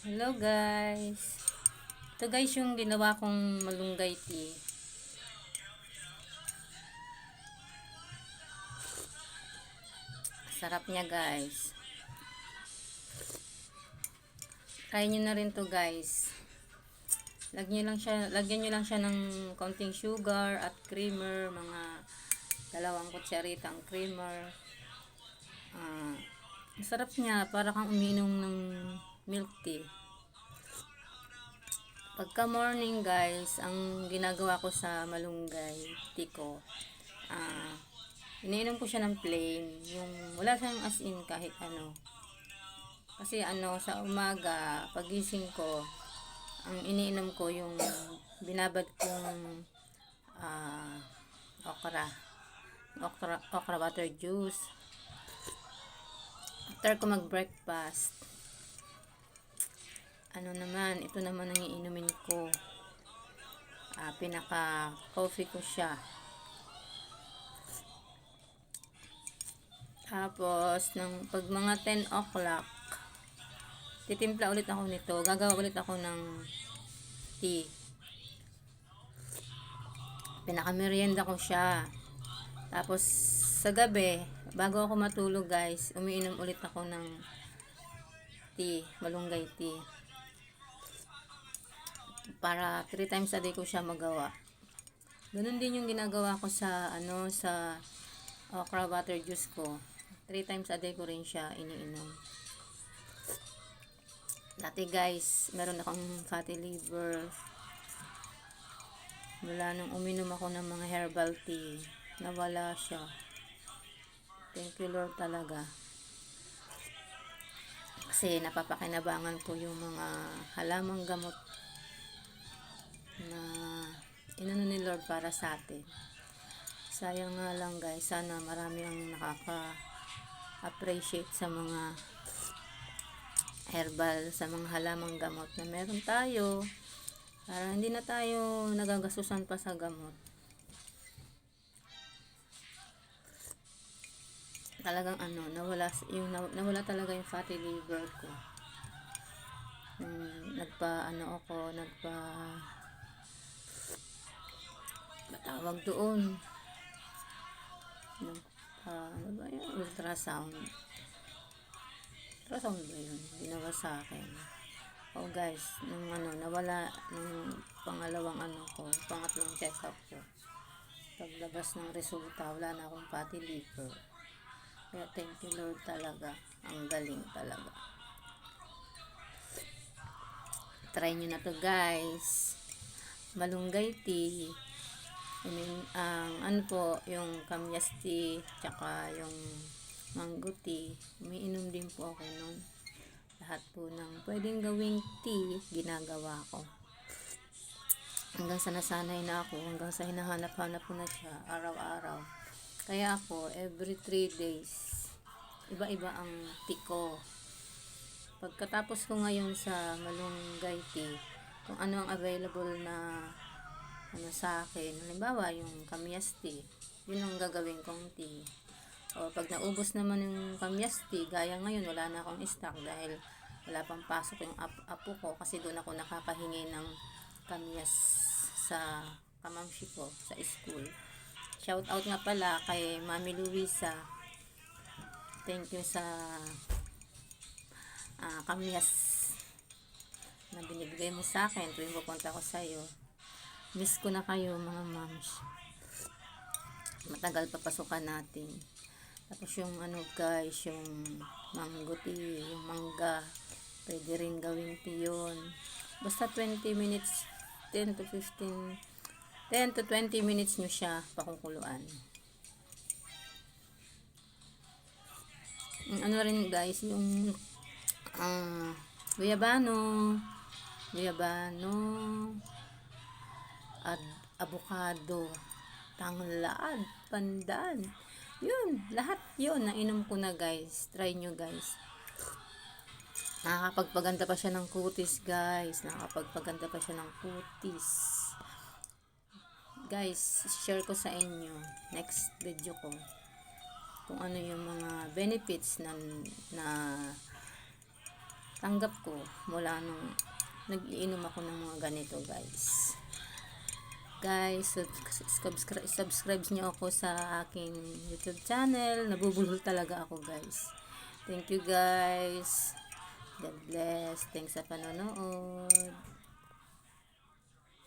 Hello guys. Ito guys yung ginawa kong malunggay tea. Sarap niya guys. Try nyo na rin to guys. Lagyan nyo lang siya ng konting sugar at creamer, mga 2 kutsaritang creamer. Masarap niya, para kang umiinom ng milk tea. Pagka morning guys, ang ginagawa ko sa malunggay tea ko, iniinom ko siya ng plain, yung wala siyang as in kahit ano. Kasi sa umaga, pagising ko, ang iniinom ko yung binabad kong okra butter juice. After ko mag-breakfast, ito naman ang iinumin ko. Pinaka-coffee ko siya. Tapos, pag mga 10 o'clock, titimpla ulit ako nito. Gagawa ulit ako ng tea. Pinaka-merienda ko siya. Tapos, sa gabi, bago ako matulog guys, umiinom ulit ako ng tea, malunggay tea. Para 3 times a day ko siya magawa. Ganun din yung ginagawa ko sa sa okra butter juice ko. 3 times a day ko rin siya iniinom. Dati guys, meron akong fatty liver. Mula nung uminom ako ng mga herbal tea, nawala siya. Thank you Lord talaga. Kasi napapakinabangan ko yung mga halamang gamot na inano ni Lord para sa atin. Sayang nga lang guys, sana marami ang nakaka-appreciate sa mga herbal, sa mga halamang gamot na meron tayo, para hindi na tayo nagagastusan pa sa gamot. Talagang nawala talaga yung fatty liver ko. Matawag doon, ultrasound ba yun, ginawa sa akin. Guys, nawala nung pangatlong check up ko. Paglabas ng resulta, wala na akong fatty liver. Kaya thank you Lord talaga, ang galing talaga. Try nyo na to guys, malunggay tea. Yung kamyas tea, tsaka yung mango tea, umiinom din po ako nun. Lahat po ng pwedeng gawing tea, ginagawa ko. Hanggang sa nasanay na ako, hanggang sa hinahanap-hanap ko na siya, araw-araw. Kaya ako, every 3 days, iba-iba ang tea ko. Pagkatapos ko ngayon sa malunggay tea, kung ano ang available na sa akin, halimbawa yung kamyas tea, yun ang gagawin kong tea. O pag naubos naman yung kamyas tea, gaya ngayon wala na akong stock dahil wala pang pasok yung apo ko, kasi doon ako nakapahingi ng kamyas sa kamamshi ko sa school. Shout out nga pala kay Mami Luisa, thank you sa kamyas na binibigay mo sa akin tuwing pupunta ko sa iyo. Miss ko na kayo mga moms. Matagal pa pasukan natin. Tapos yung guys, yung mango tea, yung mangga, pwede rin gawin tea yun. Basta 20 minutes, 10 to 20 minutes nyo siya pakukuluan. Rin guys, yung guyabano at avocado, tanglad, pandan, yun, lahat yun nainom ko na guys. Try nyo guys, nakakapagpaganda pa siya ng kutis guys, guys. Share ko sa inyo next video ko kung ano yung mga benefits na tanggap ko mula nung nag-iinom ako ng mga ganito, guys. Guys, subscribe niyo ako sa aking YouTube channel. Nabubulol talaga ako, guys. Thank you, guys. God bless. Thanks sa panonood.